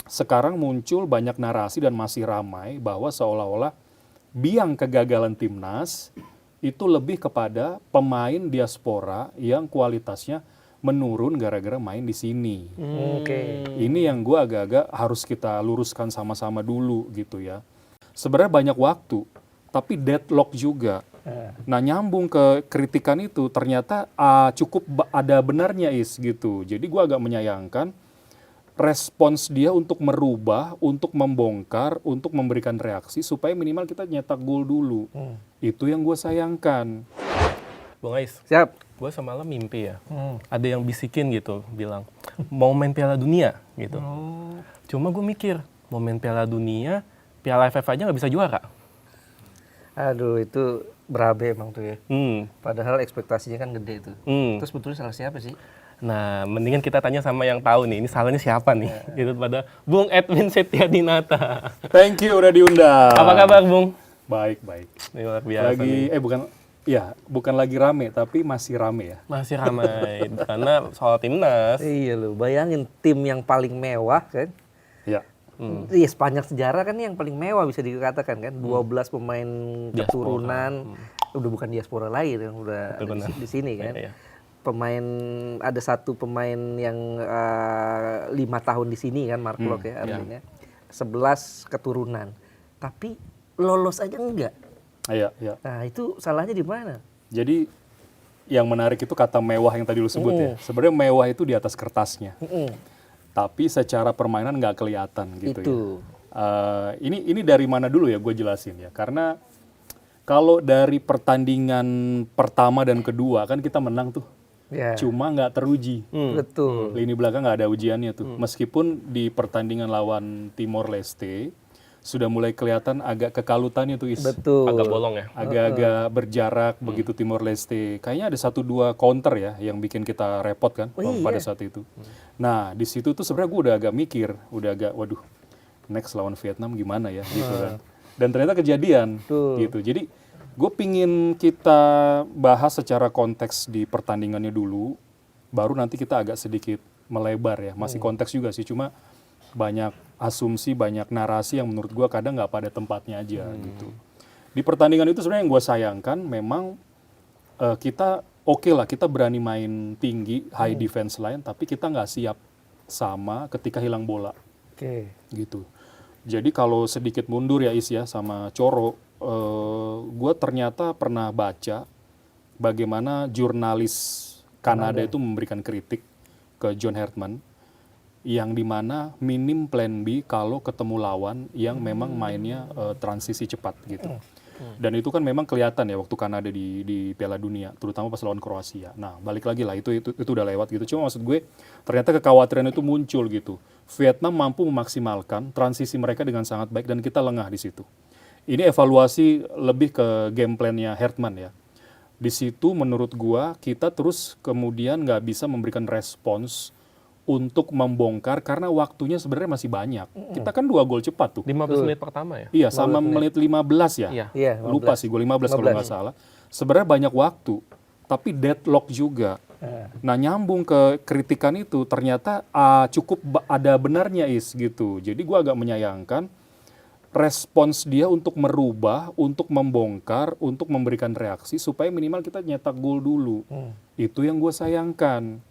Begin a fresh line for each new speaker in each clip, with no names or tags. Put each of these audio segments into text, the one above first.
sekarang muncul banyak narasi dan masih ramai bahwa seolah-olah biang kegagalan timnas itu lebih kepada pemain diaspora yang kualitasnya menurun gara-gara main di sini. Ini yang gue agak-agak harus kita luruskan sama-sama dulu gitu ya. Sebenarnya banyak waktu, tapi deadlock juga. Nah nyambung ke kritikan itu ternyata cukup ada benarnya gitu. Jadi gue agak menyayangkan respons dia untuk merubah, untuk membongkar, untuk memberikan reaksi supaya minimal kita nyetak gol dulu. Itu yang gue sayangkan.
Bung Ais,
Siap.
gue semalam mimpi ya. Ada yang bisikin gitu, bilang mau main Piala Dunia gitu. Cuma gue mikir, mau main Piala Dunia, Piala AFF aja nggak bisa juara.
Aduh, itu berabe emang tuh ya. Padahal ekspektasinya kan gede tuh. Terus sebetulnya salah siapa sih?
Nah, mendingan kita tanya sama yang tahu nih, ini salahnya siapa nih? Gitu pada Bung Edwin Setiadinata.
Thank you udah diundang.
Apa kabar, Bung?
Baik, baik.
Ini luar biasa
Lagi,
nih.
bukan lagi rame, tapi masih rame ya.
Masih ramai karena soal timnas.
Iya loh, bayangin tim yang paling mewah kan.
Ya.
Iya, sepanjang sejarah kan yang paling mewah bisa dikatakan kan. 12 pemain keturunan, udah bukan diaspora lagi yang udah di sini kan.
Iya.
Pemain, ada satu pemain yang 5 tahun di sini kan, Mark Locke ya artinya. 11 keturunan. Tapi lolos aja enggak.
Iya.
Nah, itu salahnya di mana?
Jadi yang menarik itu kata mewah yang tadi lu sebut ya. Sebenarnya mewah itu di atas kertasnya. Tapi secara permainan nggak kelihatan gitu
Itu.
ya. Ini dari mana dulu ya gue jelasin ya. Karena kalau dari pertandingan pertama dan kedua kan kita menang tuh.
Ya.
Cuma nggak teruji.
Betul.
Lini belakang nggak ada ujiannya tuh. Meskipun di pertandingan lawan Timor Leste sudah mulai kelihatan agak kekalutannya tuh Is.
Betul.
Agak bolong ya.
Agak-agak berjarak begitu Timor Leste. Kayaknya ada 1-2 counter ya yang bikin kita repot kan pada saat itu. Nah di situ tuh sebenarnya gue udah agak mikir, udah agak waduh next lawan Vietnam gimana ya gitu kan. Dan ternyata kejadian gitu. Jadi gue pingin kita bahas secara konteks di pertandingannya dulu, baru nanti kita agak sedikit melebar ya. Masih konteks juga sih, cuma banyak asumsi, banyak narasi yang menurut gue kadang nggak pada tempatnya aja gitu. Di pertandingan itu sebenarnya yang gue sayangkan memang kita oke lah, kita berani main tinggi, high defense line, tapi kita nggak siap sama ketika hilang bola. Gitu. Jadi kalau sedikit mundur ya Is ya sama Coro, gue ternyata pernah baca bagaimana jurnalis Kanada itu memberikan kritik ke John Hartman yang dimana minim plan B kalau ketemu lawan yang memang mainnya transisi cepat gitu. Dan itu kan memang kelihatan ya waktu Kanada di Piala Dunia, terutama pas lawan Kroasia. Nah balik lagi lah itu udah lewat gitu. Cuma maksud gue ternyata kekhawatiran itu muncul gitu. Vietnam mampu memaksimalkan transisi mereka dengan sangat baik dan kita lengah di situ. Ini evaluasi lebih ke game plan-nya Hartman ya. Di situ menurut gua kita terus kemudian nggak bisa memberikan respons untuk membongkar karena waktunya sebenarnya masih banyak. Kita kan 2 gol cepat tuh.
15 menit pertama ya?
Iya, sama menit 15 ya.
Iya.
Lupa sih, gue 15 kalau nggak salah. Sebenarnya banyak waktu, tapi deadlock juga. Nah nyambung ke kritikan itu ternyata cukup ada benarnya Is gitu. Jadi gue agak menyayangkan respons dia untuk merubah, untuk membongkar, untuk memberikan reaksi supaya minimal kita nyetak gol dulu. Itu yang gue sayangkan.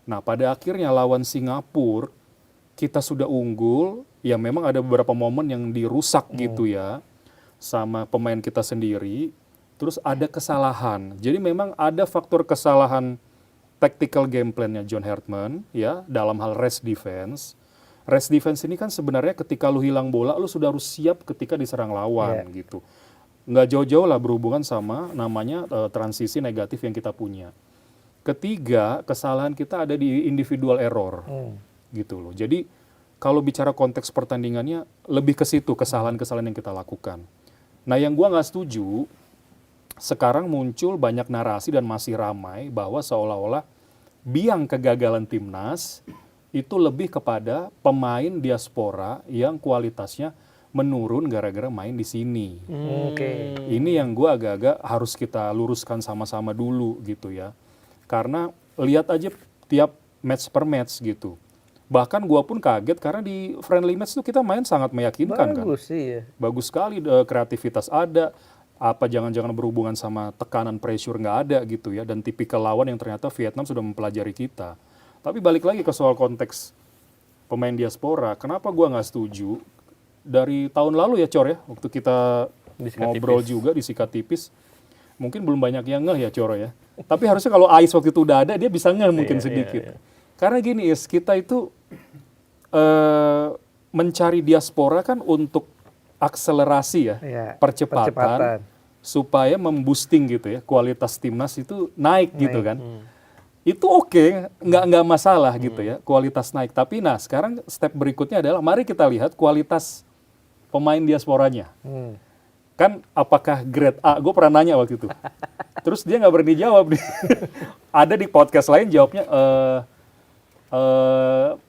Nah pada akhirnya lawan Singapura kita sudah unggul, ya memang ada beberapa momen yang dirusak gitu ya sama pemain kita sendiri. Terus ada kesalahan. Jadi memang ada faktor kesalahan tactical game plan-nya John Hartman ya dalam hal rest defense. Rest defense ini kan sebenarnya ketika lu hilang bola, lu sudah harus siap ketika diserang lawan gitu. Nggak jauh-jauh lah berhubungan sama namanya transisi negatif yang kita punya. Ketiga, kesalahan kita ada di individual error gitu loh. Jadi kalau bicara konteks pertandingannya lebih ke situ kesalahan-kesalahan yang kita lakukan. Nah yang gua nggak setuju, sekarang muncul banyak narasi dan masih ramai bahwa seolah-olah biang kegagalan timnas itu lebih kepada pemain diaspora yang kualitasnya menurun gara-gara main di sini. Ini yang gue agak-agak harus kita luruskan sama-sama dulu gitu ya. Karena lihat aja tiap match per match gitu. Bahkan gua pun kaget karena di friendly match tuh kita main sangat meyakinkan kan.
Bagus sih ya.
Bagus sekali, kreativitas ada, apa jangan-jangan berhubungan sama tekanan pressure nggak ada gitu ya, dan tipikal lawan yang ternyata Vietnam sudah mempelajari kita. Tapi balik lagi ke soal konteks pemain diaspora, kenapa gua nggak setuju dari tahun lalu ya Cor ya, waktu kita
Disikat
ngobrol
tipis.
juga disikat tipis, mungkin belum banyak yang ngeh ya Coro ya. Tapi harusnya kalau Ais waktu itu udah ada, dia bisa ngeh mungkin
Iya,
sedikit.
iya.
Karena gini Is, kita itu mencari diaspora kan untuk akselerasi ya,
Iya,
percepatan,
percepatan.
supaya memboosting gitu ya, kualitas timnas itu naik gitu kan. Itu oke, nggak masalah gitu ya, kualitas naik. Tapi nah sekarang step berikutnya adalah mari kita lihat kualitas pemain diasporanya. Kan apakah grade A? Gue pernah nanya waktu itu. Terus dia nggak berani jawab. Ada di podcast lain jawabnya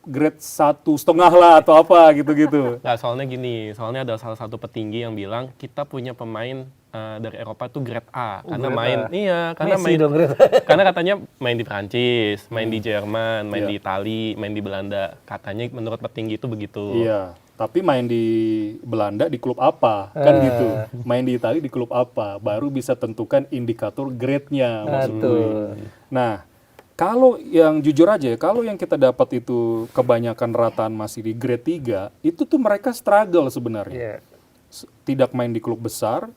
grade 1,5 lah atau apa gitu-gitu.
Nggak, soalnya gini, soalnya ada salah satu petinggi yang bilang kita punya pemain dari Eropa tuh grade A karena
grade
main,
A.
iya, karena
Messi
main,
dong, grade A.
karena katanya main di Prancis, main di Jerman, main
Iya.
di Itali, main di Belanda, katanya menurut petinggi itu begitu.
Iya, tapi main di Belanda di klub apa? Kan gitu. Main di Italia di klub apa? Baru bisa tentukan indikator grade-nya maksud gue.
Betul.
Nah, kalau yang jujur aja ya, kalau yang kita dapat itu kebanyakan rataan masih di grade 3, itu tuh mereka struggle sebenarnya.
Iya.
Tidak main di klub besar,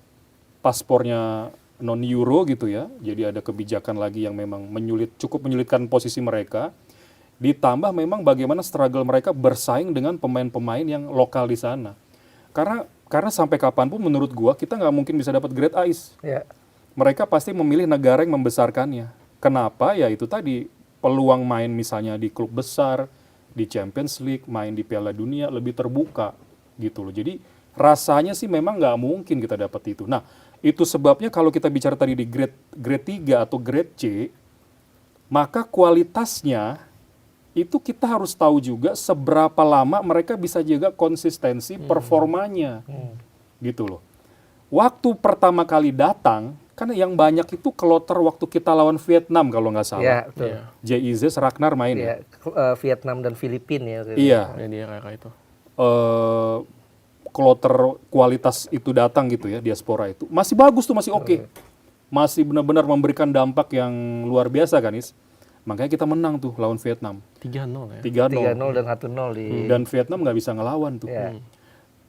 paspornya non-euro gitu ya. Jadi ada kebijakan lagi yang memang cukup menyulitkan posisi mereka. Ditambah memang bagaimana struggle mereka bersaing dengan pemain-pemain yang lokal di sana. Karena sampai kapanpun menurut gua kita nggak mungkin bisa dapat grade A.
Iya.
Mereka pasti memilih negara yang membesarkannya. Kenapa? Ya itu tadi, peluang main misalnya di klub besar, di Champions League, main di Piala Dunia lebih terbuka gitu loh. Jadi rasanya sih memang nggak mungkin kita dapat itu. Nah, itu sebabnya kalau kita bicara tadi di grade 3 atau grade C, maka kualitasnya itu kita harus tahu juga seberapa lama mereka bisa jaga konsistensi performanya. Gitu loh. Waktu pertama kali datang, kan yang banyak itu kloter waktu kita lawan Vietnam kalau nggak salah.
Iya, betul.
Iya.
J.I.Z. Ragnar main ya.
Iya, Vietnam dan Filipina ya. waktu itu.
Iya.
Ya, di era itu.
Kloter kualitas itu datang gitu ya, diaspora itu. Masih bagus tuh, masih oke. Masih benar-benar memberikan dampak yang luar biasa kan, Is. Makanya kita menang tuh lawan Vietnam.
3-0 ya.
3-0.
3-0 dan 1-0 di.
Dan Vietnam nggak bisa ngelawan tuh.
Iya.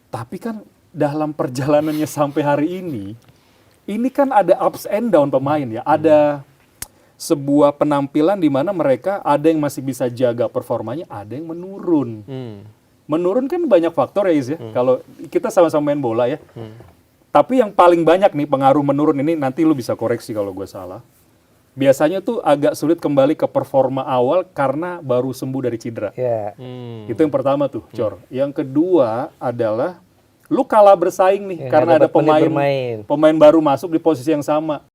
Tapi kan dalam perjalanannya sampai hari ini kan ada ups and down pemain ya. Ada sebuah penampilan di mana mereka ada yang masih bisa jaga performanya, ada yang menurun. Menurun kan banyak faktor ya Is ya. Kalau kita sama-sama main bola ya. Tapi yang paling banyak nih pengaruh menurun ini, nanti lu bisa koreksi kalau gue salah. Biasanya tuh agak sulit kembali ke performa awal karena baru sembuh dari cedera.
Iya.
Itu yang pertama tuh, Cor. Yang kedua adalah lu kalah bersaing nih
Ya,
karena
nggak
ada
dapat menit bermain.
pemain baru masuk di posisi yang sama.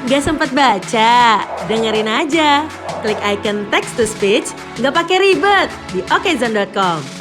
Gak sempet baca? Dengerin aja. Klik icon text to speech, gak pakai ribet di okezone.com.